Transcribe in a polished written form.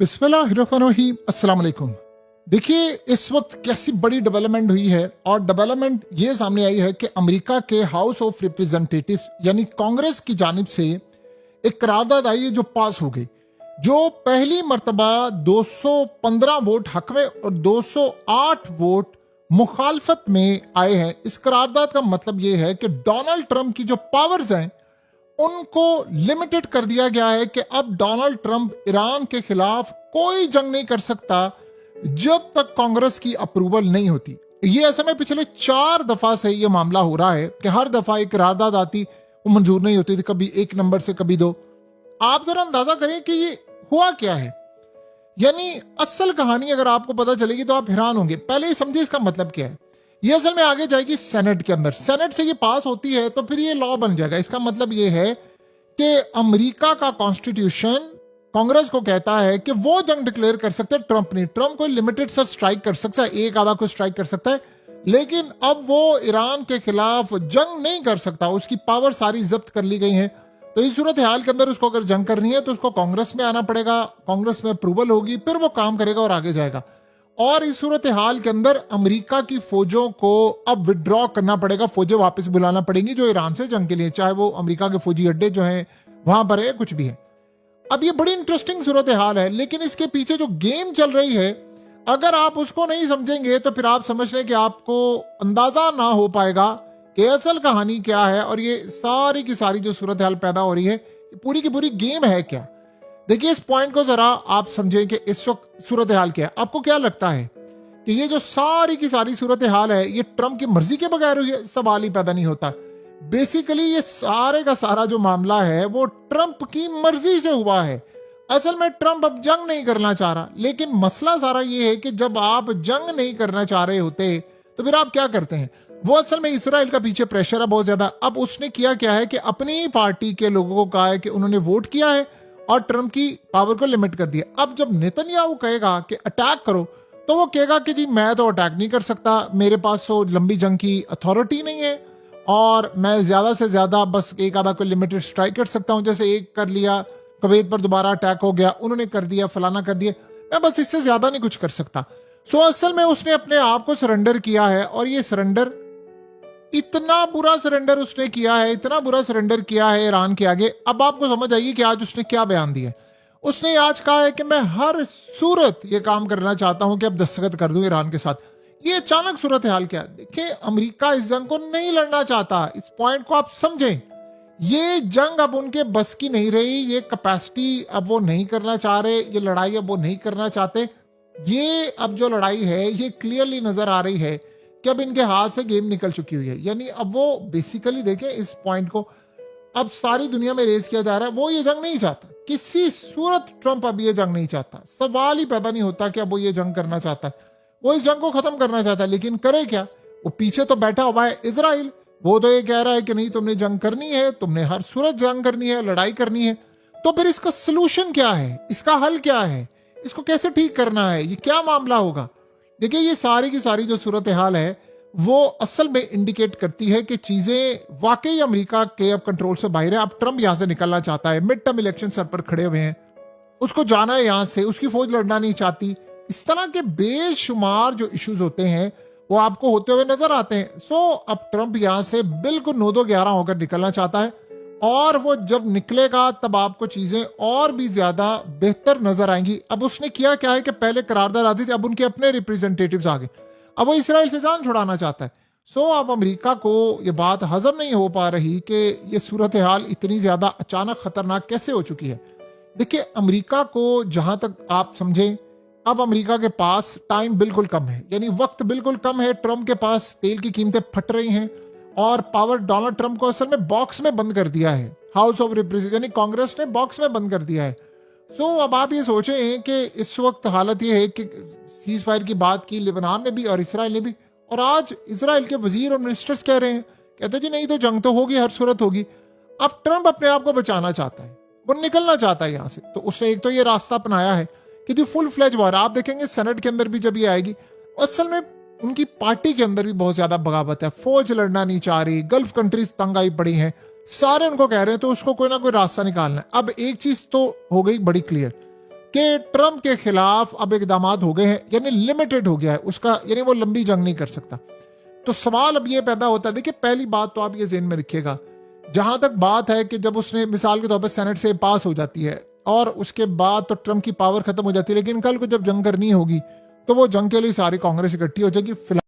बिस्मिल्लाहिर्रहमानिर्रहीम, अस्सलाम वालेकुम। देखिए इस वक्त कैसी बड़ी डेवलपमेंट हुई है और डेवलपमेंट ये सामने आई है कि अमेरिका के हाउस ऑफ रिप्रेजेंटेटिव्स यानी कांग्रेस की जानिब से एक करारदाद आई है जो पास हो गई, जो पहली मर्तबा 215 वोट हक में और 208 वोट मुखालफत में आए हैं। इस करारदाद का मतलब ये है कि डोनाल्ड ट्रंप की जो पावर्स हैं उनको लिमिटेड कर दिया गया है कि अब डोनाल्ड ट्रंप ईरान के खिलाफ कोई जंग नहीं कर सकता जब तक कांग्रेस की अप्रूवल नहीं होती। ये ऐसे में पिछले 4 दफा से ये मामला हो रहा है कि हर दफा एक करारदाद आती, वो मंजूर नहीं होती थी, कभी 1 नंबर से कभी 2। आप जरा अंदाजा करें कि ये हुआ क्या है। यानी असल कहानी अगर आपको पता चलेगी तो आप हैरान होंगे। पहले ही समझिए इसका मतलब क्या है। ये असल में आगे जाएगी सेनेट के अंदर, सेनेट से ये पास होती है तो फिर ये लॉ बन जाएगा। इसका मतलब ये है कि अमेरिका का कॉन्स्टिट्यूशन कांग्रेस को कहता है कि वो जंग डिक्लेयर कर सकते हैं, ट्रंप नहीं। ट्रंप कोई लिमिटेड सा स्ट्राइक कर सकता है, एक आधा को स्ट्राइक कर सकता है, लेकिन अब वो ईरान के खिलाफ जंग नहीं कर सकता। उसकी पावर सारी जब्त कर ली गई है। तो इस सूरत हाल के अंदर उसको अगर जंग करनी है तो उसको कांग्रेस में आना पड़ेगा, कांग्रेस में अप्रूवल होगी, फिर वो काम करेगा और आगे जाएगा। और इस सूरत हाल के अंदर अमेरिका की फौजों को अब विड्रॉ करना पड़ेगा, फौजें वापस बुलाना पड़ेंगी जो ईरान से जंग के लिए, चाहे वो अमेरिका के फौजी अड्डे जो हैं वहां पर है, कुछ भी है। अब ये बड़ी इंटरेस्टिंग सूरत हाल है, लेकिन इसके पीछे जो गेम चल रही है अगर आप उसको नहीं समझेंगे तो फिर आप समझ लें कि आपको अंदाजा ना हो पाएगा कि असल कहानी क्या है और ये सारी की सारी जो सूरत हाल पैदा हो रही है पूरी की पूरी गेम है क्या। देखिए इस पॉइंट को जरा आप समझें कि इस वक्त सूरत हाल क्या है। आपको क्या लगता है कि ये जो सारी की सारी सूरत हाल है ये ट्रंप की मर्जी के बगैर हुई है? सवाल ही पैदा नहीं होता। बेसिकली ये सारे का सारा जो मामला है वो ट्रंप की मर्जी से हुआ है। असल में ट्रंप अब जंग नहीं करना चाह रहा, लेकिन मसला सारा ये है कि जब आप जंग नहीं करना चाह रहे होते तो फिर आप क्या करते हैं। वो असल में इसराइल का पीछे प्रेशर है बहुत ज्यादा। अब उसने किया क्या है कि अपनी पार्टी के लोगों को कहा है कि उन्होंने वोट किया है और ट्रंप की पावर को लिमिट कर दिया। अब जब नेतन्याहू कहेगा कि अटैक करो तो वो कहेगा कि जी मैं तो अटैक नहीं कर सकता, मेरे पास तो लंबी जंग की अथॉरिटी नहीं है और मैं ज्यादा से ज्यादा बस एक आधा कोई लिमिटेड स्ट्राइक कर सकता हूं। जैसे एक कर लिया, कुवैत पर दोबारा अटैक हो गया, उन्होंने कर दिया, फलाना कर दिया, मैं बस इससे ज्यादा नहीं कुछ कर सकता। सो असल में उसने अपने आप को सरेंडर किया है और ये सरेंडर इतना बुरा सरेंडर उसने किया है, इतना बुरा सरेंडर किया है ईरान के आगे। अब आपको समझ आइए कि आज उसने क्या बयान दिया। उसने आज कहा है कि मैं हर सूरत ये काम करना चाहता हूं कि अब दस्तखत कर दूं ईरान के साथ। ये अचानक सूरत हाल क्या है। देखिए अमेरिका इस जंग को नहीं लड़ना चाहता, इस पॉइंट को आप समझें। ये जंग अब उनके बस की नहीं रही, ये कैपेसिटी अब वो नहीं करना चाह रहे, ये लड़ाई अब वो नहीं करना चाहते। ये अब जो लड़ाई है ये क्लियरली नजर आ रही है कि अब इनके हाथ से गेम निकल चुकी हुई है। यानी अब वो बेसिकली देखें इस पॉइंट को, अब सारी दुनिया में रेस किया जा रहा है। वो ये जंग नहीं चाहता, किसी सूरत ट्रंप अब ये जंग नहीं चाहता। सवाल ही पैदा नहीं होता कि अब वो ये जंग करना चाहता है। वो इस जंग को खत्म करना चाहता है, लेकिन करे क्या। वो पीछे तो बैठा हुआ है इजराइल, वो तो ये कह रहा है कि नहीं तुमने जंग करनी है, तुमने हर सूरत जंग करनी है, लड़ाई करनी है। तो फिर इसका सोल्यूशन क्या है, इसका हल क्या है, इसको कैसे ठीक करना है, ये क्या मामला होगा। देखिए ये सारी की सारी जो सूरत हाल है वो असल में इंडिकेट करती है कि चीजें वाकई अमेरिका के अब कंट्रोल से बाहर है। अब ट्रंप यहां से निकलना चाहता है, मिड टर्म इलेक्शन सर पर खड़े हुए हैं, उसको जाना है यहां से, उसकी फौज लड़ना नहीं चाहती। इस तरह के बेशुमार जो इश्यूज होते हैं वो आपको होते हुए नजर आते हैं। सो अब ट्रंप यहां से बिल्कुल 9-2-11 होकर निकलना चाहता है और वो जब निकलेगा तब आपको चीजें और भी ज्यादा बेहतर नजर आएंगी। अब उसने किया क्या है कि पहले करारदाद आती थी, अब उनके अपने रिप्रेजेंटेटिव्स आ गए, अब वो इसराइल से जान छुड़ाना चाहता है। सो अब अमेरिका को ये बात हजम नहीं हो पा रही कि ये सूरत हाल इतनी ज्यादा अचानक खतरनाक कैसे हो चुकी है। देखिए अमेरिका को जहां तक आप समझें, अब अमेरिका के पास टाइम बिल्कुल कम है, यानी वक्त बिल्कुल कम है। ट्रंप के पास तेल की कीमतें फट रही हैं और पावर डोनाल्ड ट्रंप को असल में बॉक्स में बंद कर दिया है, हाउस ऑफ रिप्रेजेंटेटिव यानी कांग्रेस ने बॉक्स में बंद कर दिया है। सो अब आप ये सोचें कि इस वक्त हालत ये है कि सीज फायर की बात की लेबनान ने भी और इसराइल ने भी, और आज इसराइल के वजीर और मिनिस्टर्स कह रहे हैं, कहते जी नहीं तो जंग तो होगी, हर सूरत होगी। अब ट्रंप अपने आप को बचाना चाहता है, वो निकलना चाहता है यहाँ से। तो उसने एक तो ये रास्ता अपनाया है कि जो फुल फ्लेज वॉर, आप देखेंगे सेनेट के अंदर भी जब ये आएगी, असल में उनकी पार्टी के अंदर भी बहुत ज्यादा बगावत है, फौज लड़ना नहीं चाह रही, गल्फ कंट्रीज तंग आई पड़ी हैं, सारे उनको कह रहे हैं, तो उसको कोई ना कोई रास्ता निकालना है। अब एक चीज तो हो गई बड़ी क्लियर कि ट्रंप के खिलाफ अब इकदाम हो गए हैं, यानी लिमिटेड हो गया है उसका, यानी वो लंबी जंग नहीं कर सकता। तो सवाल अब ये पैदा होता है, देखिए पहली बात तो आप ये ज़हन में रखिएगा, जहां तक बात है कि जब उसने मिसाल के तौर पर सेनेट से पास हो जाती है और उसके बाद तो ट्रंप की पावर खत्म हो जाती है, लेकिन कल को जब जंग करनी होगी तो वो जंग के लिए सारी कांग्रेस इकट्ठी हो जाएगी।